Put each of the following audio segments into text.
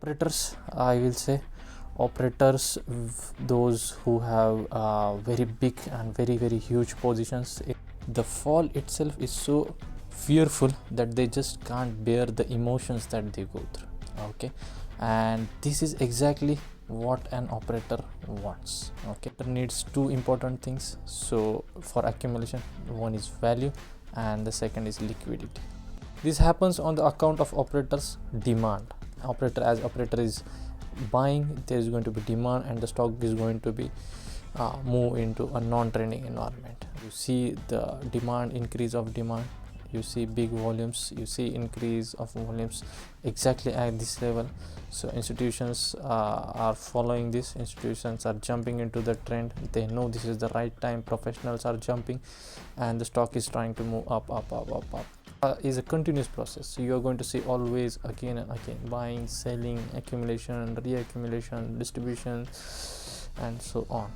Operators, I will say, operators, those who have very big and very huge positions. The fall itself is so fearful that they just can't bear the emotions that they go through. Okay, and this is exactly what an operator wants. Okay, it needs two important things. So for accumulation, one is value and the second is liquidity. This happens on the account of operators demand. Operator is buying, there is going to be demand and the stock is going to be move into a non-trending environment. You see the demand, increase of demand, you see big volumes, you see increase of volumes exactly at this level. So institutions are following this, institutions are jumping into the trend. They know this is the right time, professionals are jumping and the stock is trying to move up. Is a continuous process. So you are going to see always again and again buying, selling, accumulation, reaccumulation, distribution, and so on.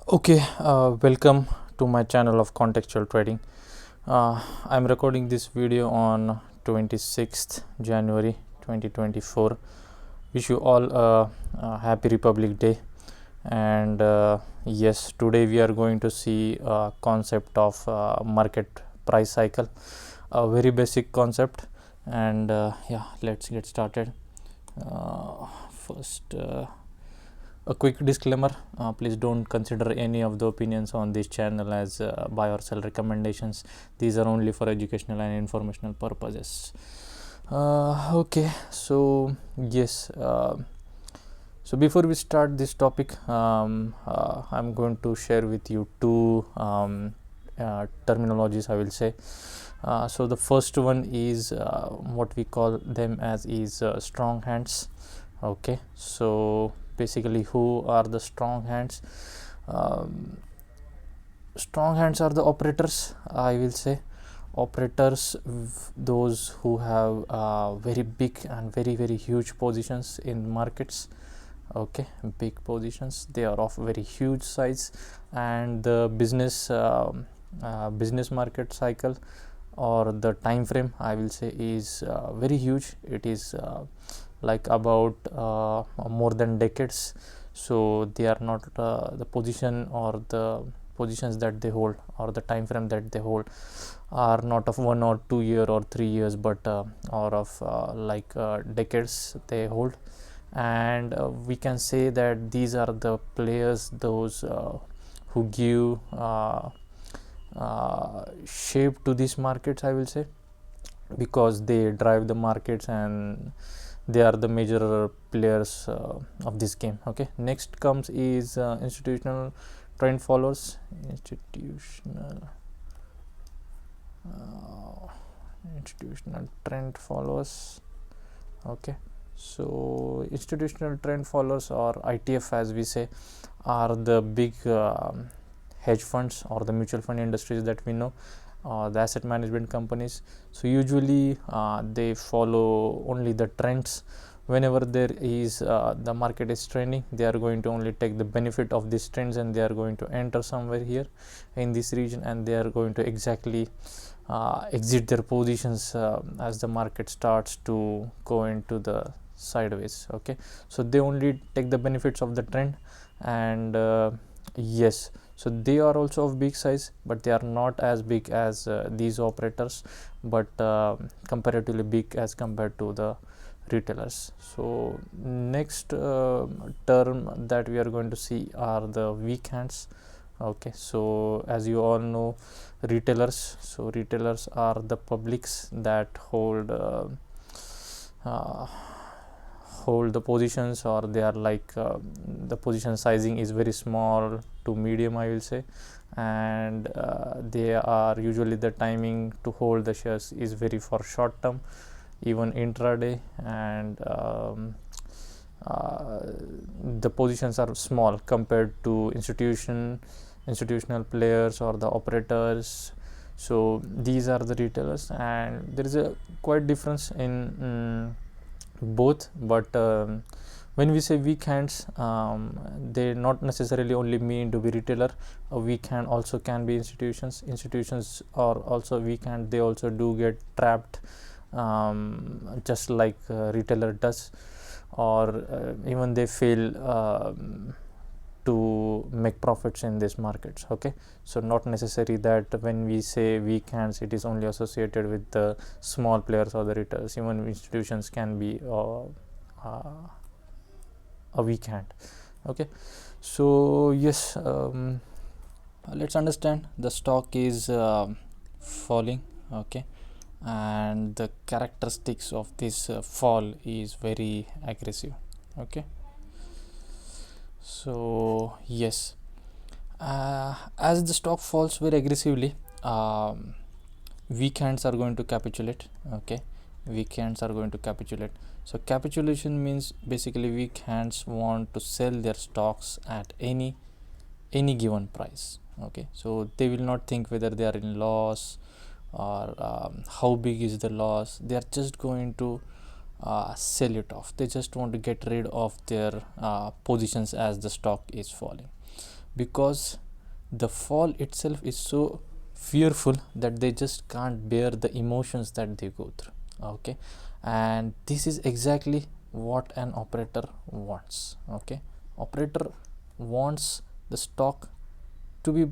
Okay, welcome to my channel of Contextual Trading. I'm recording this video on 26th January 2024. Wish you all a happy Republic Day. And yes, today we are going to see a concept of market price cycle, a very basic concept. And yeah, let's get started. First, a quick disclaimer, please don't consider any of the opinions on this channel as buy or sell recommendations. These are only for educational and informational purposes. Okay, so yes, so before we start this topic, I'm going to share with you two terminologies, I will say. So the first one is what we call them as is strong hands. Okay, so basically who are the strong hands? Strong hands are the operators, I will say. Operators, those who have very big and very huge positions in markets. Okay, big positions, they are of very huge size, and the business market cycle or the time frame, I will say, is very huge. It is like about more than decades. So they are not the position or the positions that they hold or the time frame that they hold are not of 1 or 2 year or 3 years, but or of decades they hold. And we can say that these are the players, those who give shape to these markets, I will say, because they drive the markets and they are the major players of this game. Okay, next comes is institutional trend followers. Institutional trend followers. Okay, so institutional trend followers, or ITF as we say, are the big hedge funds or the mutual fund industries that we know, the asset management companies. So usually they follow only the trends. Whenever there is the market is trending, they are going to only take the benefit of these trends and they are going to enter somewhere here in this region, and they are going to exactly exit their positions as the market starts to go into the sideways. Okay, so they only take the benefits of the trend. And yes, so they are also of big size, but they are not as big as these operators, but comparatively big as compared to the retailers. So next term that we are going to see are the weak hands. Okay, so as you all know, retailers, so retailers are the publics that hold the positions, or they are like the position sizing is very small to medium, I will say, and they are usually the timing to hold the shares is very for short term, even intraday, and the positions are small compared to institutional players or the operators. So these are the retailers, and there is a quite difference in both. But when we say weak hands, they not necessarily only mean to be retailer. A weak hand also can be institutions are also weak hand. They also do get trapped just like retailer does, or even they fail to make profits in these markets. Okay, so not necessary that when we say weak hands, it is only associated with the small players or the retailers. Even institutions can be a weak hand. Okay, so yes, let's understand the stock is falling. Okay, and the characteristics of this fall is very aggressive. Okay, so yes, as the stock falls very aggressively, weak hands are going to capitulate. Okay, weak hands are going to capitulate. So capitulation means basically weak hands want to sell their stocks at any given price. Okay, so they will not think whether they are in loss or how big is the loss. They are just going to sell it off. They just want to get rid of their positions as the stock is falling, because the fall itself is so fearful that they just can't bear the emotions that they go through. Okay, and this is exactly what an operator wants. Okay, operator wants the stock to be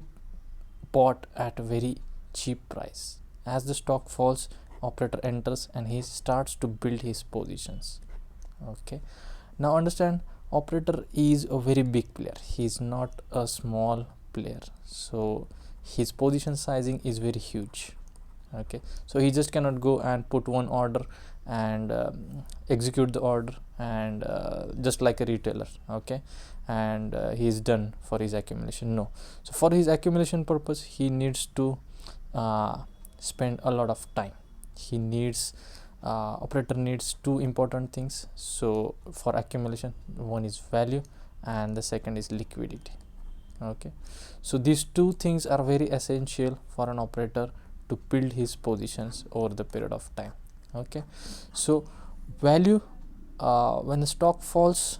bought at a very cheap price. As the stock falls, operator enters and he starts to build his positions. Okay, now understand, operator is a very big player. He is not a small player, so his position sizing is very huge. Okay, so he just cannot go and put one order and execute the order and just like a retailer. Okay, and he is done for his accumulation. No, so for his accumulation purpose he needs to spend a lot of time. He needs operator needs two important things. So for accumulation, one is value and the second is liquidity. Okay, so these two things are very essential for an operator to build his positions over the period of time. Okay, so value, when the stock falls,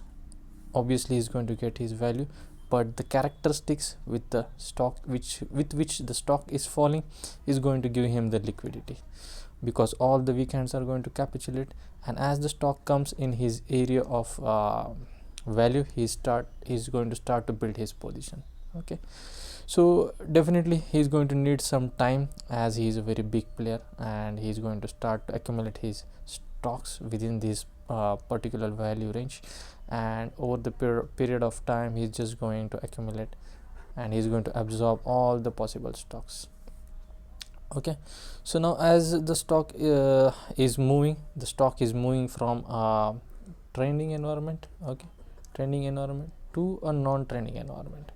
obviously he's going to get his value, but the characteristics with the stock with which the stock is falling is going to give him the liquidity, because all the weak hands are going to capitulate, and as the stock comes in his area of value, he's going to start to build his position. Okay, so definitely he's going to need some time, as he is a very big player and he's going to start to accumulate his stocks within this particular value range, and over the period of time he's just going to accumulate and he's going to absorb all the possible stocks. Okay, so now as the stock is moving, the stock is moving from trending environment, okay, trending environment to a non-trending environment.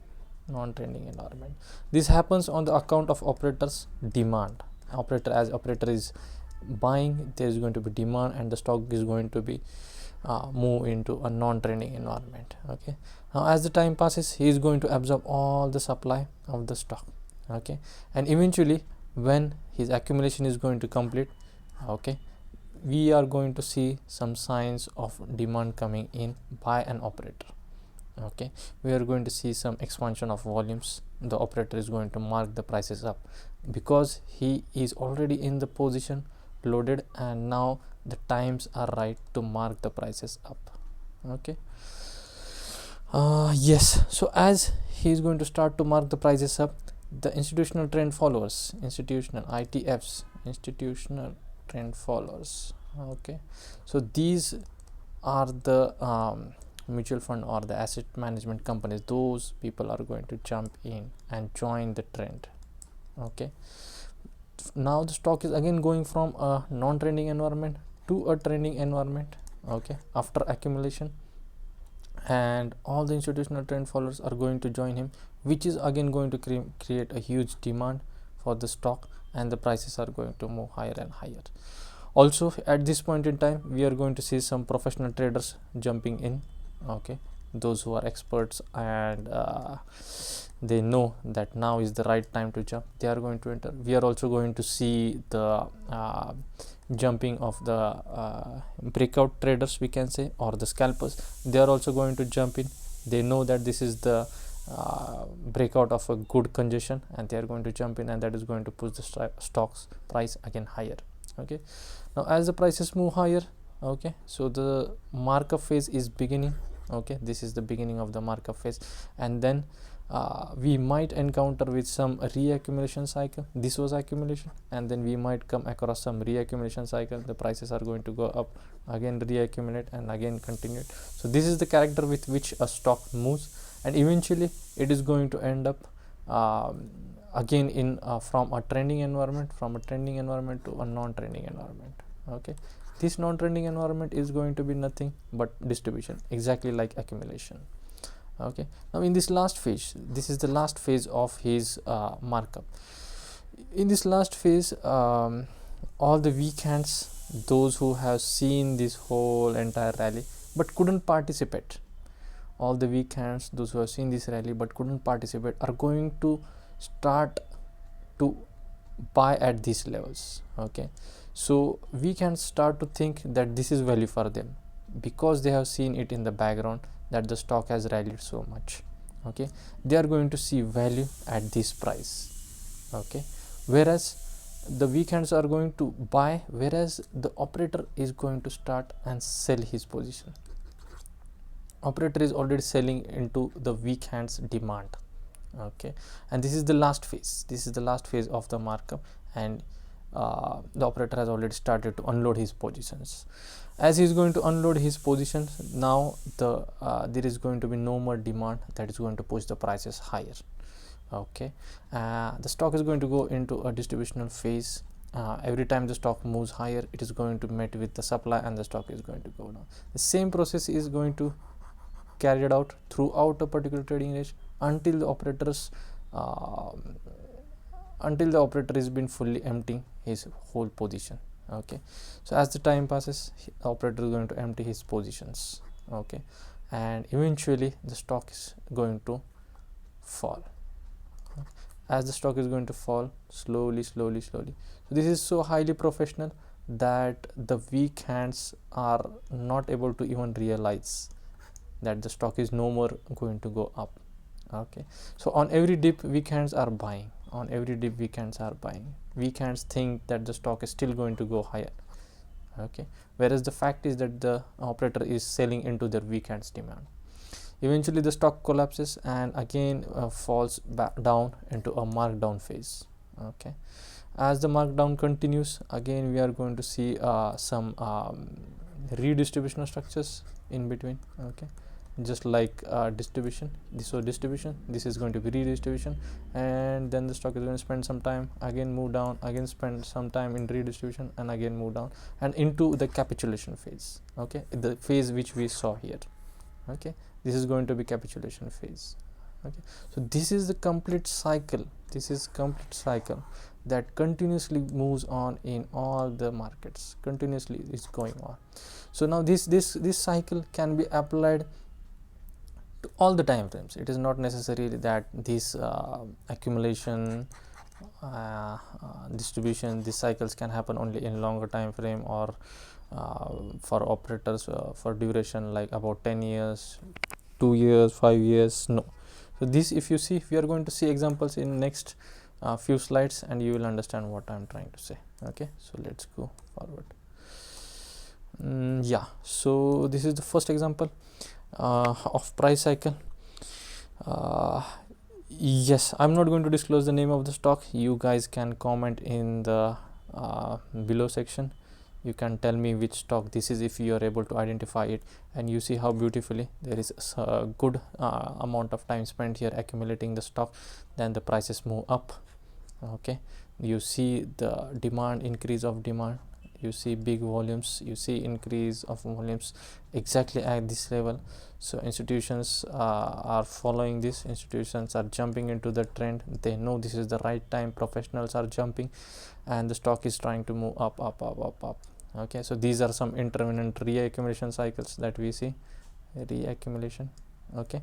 This happens on the account of operators demand. As operator is buying, there is going to be demand and the stock is going to be move into a non-trending environment. Okay, now as the time passes, he is going to absorb all the supply of the stock. Okay, and eventually when his accumulation is going to complete, okay, we are going to see some signs of demand coming in by an operator. Okay, we are going to see some expansion of volumes. The operator is going to mark the prices up because he is already in the position loaded, and now the times are right to mark the prices up. Okay, yes, so as he is going to start to mark the prices up, the institutional trend followers, institutional trend followers. Okay, so these are the mutual fund or the asset management companies. Those people are going to jump in and join the trend. Okay, now the stock is again going from a non-trending environment to a trending environment. Okay, after accumulation, and all the institutional trend followers are going to join him, which is again going to create a huge demand for the stock, and the prices are going to move higher and higher. Also at this point in time, we are going to see some professional traders jumping in. Okay, those who are experts and they know that now is the right time to jump, they are going to enter. We are also going to see the jumping of the breakout traders, we can say, or the scalpers. They are also going to jump in. They know that this is the breakout of a good congestion, and they are going to jump in, and that is going to push the stocks price again higher. Okay, now as the prices move higher, okay, so the markup phase is beginning. Okay, this is the beginning of the markup phase, and then we might encounter with some reaccumulation cycle. This was accumulation, and then we might come across some reaccumulation cycle. The prices are going to go up, again reaccumulate, and again continue. So this is the character with which a stock moves, and eventually it is going to end up again in from a trending environment to a non-trending environment. Okay, this non-trending environment is going to be nothing but distribution, exactly like accumulation. Okay, now in this last phase, this is the last phase of his markup. In this last phase, all the weak hands, those who have seen this whole entire rally but couldn't participate, all the weak hands, those who have seen this rally but couldn't participate, are going to start to buy at these levels. Okay, so we can start to think that this is value for them because they have seen it in the background that the stock has rallied so much. Okay, they are going to see value at this price. Okay, whereas the weak hands are going to buy, whereas the operator is going to start and sell his position. Operator is already selling into the weak hands demand. Okay, and this is the last phase, this is the last phase of the markup, and the operator has already started to unload his positions. As he is going to unload his positions, now there is going to be no more demand that is going to push the prices higher. Okay, the stock is going to go into a distributional phase. Every time the stock moves higher, it is going to meet with the supply and the stock is going to go down. The same process is going to carried out throughout a particular trading range until the operators until the operator is been fully emptying his whole position. Okay, so as the time passes, the operator is going to empty his positions. Okay, and eventually the stock is going to fall. As the stock is going to fall slowly. So this is so highly professional that the weak hands are not able to even realize that the stock is no more going to go up. Okay, so on every dip, weak hands are buying. On every dip, weak hands are buying. Weak hands think that the stock is still going to go higher. Okay, whereas the fact is that the operator is selling into their weak hands demand. Eventually the stock collapses and again falls back down into a markdown phase. Okay, as the markdown continues, again we are going to see some redistributional structures in between. Okay, just like distribution, this was distribution, this is going to be redistribution, and then the stock is going to spend some time, again move down, again spend some time in redistribution, and again move down and into the capitulation phase. Okay, the phase which we saw here. Okay, this is going to be capitulation phase. Okay, so this is the complete cycle, that continuously moves on in all the markets, continuously is going on. So now this cycle can be applied to all the time frames. It is not necessary that this accumulation, distribution, these cycles can happen only in longer time frame or for operators for duration like about 10 years, 2 years, 5 years. No, so this, if you see, we are going to see examples in next few slides and you will understand what I am trying to say. Okay, so let's go forward. Yeah, so this is the first example of price cycle. Yes, I'm not going to disclose the name of the stock. You guys can comment in the below section. You can tell me which stock this is if you are able to identify it, and you see how beautifully there is a good amount of time spent here accumulating the stock, then the prices move up. Okay, you see the demand, increase of demand, you see big volumes, you see increase of volumes exactly at this level. So institutions are following this, institutions are jumping into the trend, they know this is the right time, professionals are jumping, and the stock is trying to move up. Okay, so these are some intermittent reaccumulation cycles that we see, reaccumulation. Okay,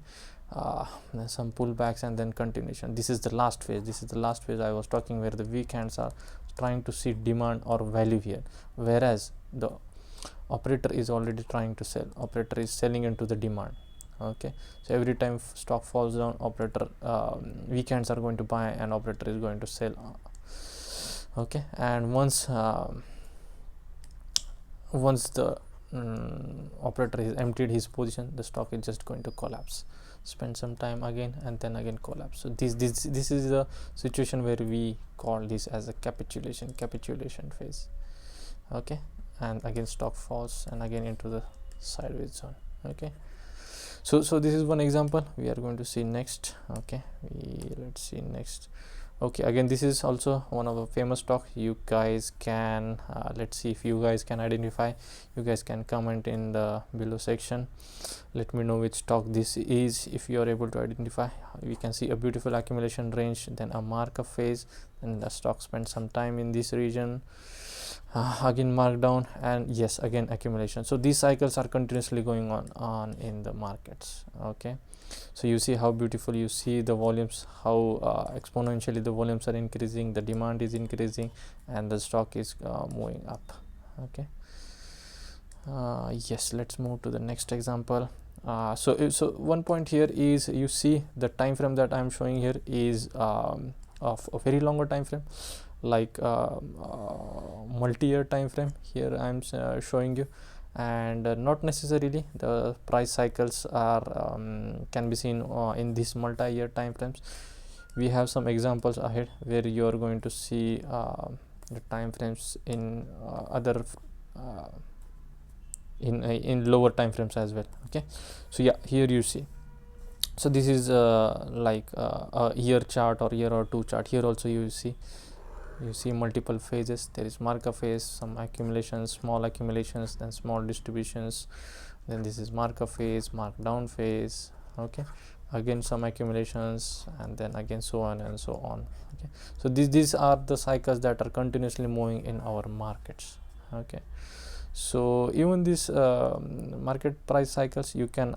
some pullbacks and then continuation. This is the last phase I was talking, where the weak hands are trying to see demand or value here, whereas the operator is already trying to sell, operator is selling into the demand. Okay, so every time stock falls down, operator weak hands are going to buy and operator is going to sell. Okay, and once once the operator has emptied his position, the stock is just going to collapse, spend some time again, and then again collapse. So this is the situation where we call this as a capitulation phase. Okay, and again stock falls and again into the sideways zone. Okay, so this is one example. We are going to see next. Okay, let's see next. Okay, again this is also one of the famous stock. You guys can let's see if you guys can identify. You guys can comment in the below section. Let me know which stock this is. If you are able to identify, we can see a beautiful accumulation range, then a markup phase, and the stock spent some time in this region, again markdown, and yes, again accumulation. So these cycles are continuously going on in the markets. Okay, so you see how beautiful, you see the volumes, how exponentially the volumes are increasing, the demand is increasing, and the stock is moving up. Okay, yes, let's move to the next example. So one point here is, you see the time frame that I'm showing here is of a very longer time frame, like multi-year time frame here I'm showing you, and not necessarily the price cycles are can be seen in these multi-year time frames. We have some examples ahead where you are going to see the time frames in other in lower time frames as well. Okay, so yeah, here you see, so this is like a year chart or year or two chart. Here also you see multiple phases. There is markup phase, some accumulations, small accumulations, then small distributions, then this is markup phase, markdown phase. Okay, again some accumulations, and then again so on and so on. Okay, so these are the cycles that are continuously moving in our markets. Okay, so even these market price cycles, you can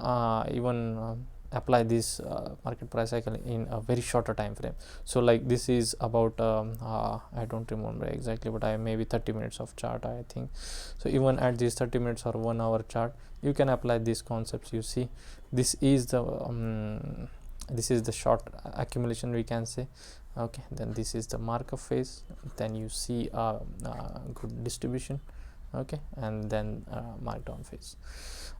even apply this market price cycle in a very shorter time frame. So like this is about I don't remember exactly, but I maybe 30 minutes of chart, I think. So even at this 30 minutes or 1 hour chart, you can apply these concepts. You see, this is the short accumulation, we can say. Okay, then this is the markup phase, then you see good distribution. Okay, and then markdown phase,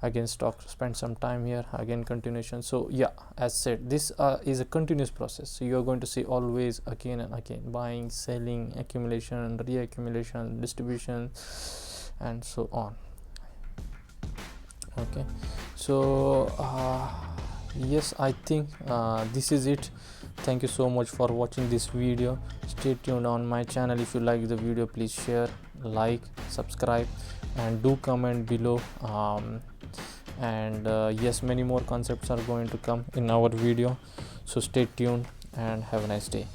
again stock spend some time here, again continuation. So yeah, as said, this is a continuous process. So you are going to see always again and again buying, selling, accumulation, reaccumulation, distribution, and so on. Okay, so yes, I think this is it. Thank you so much for watching this video. Stay tuned on my channel. If you like the video, please share, like, subscribe, and do comment below. And yes, many more concepts are going to come in our video, so stay tuned and have a nice day.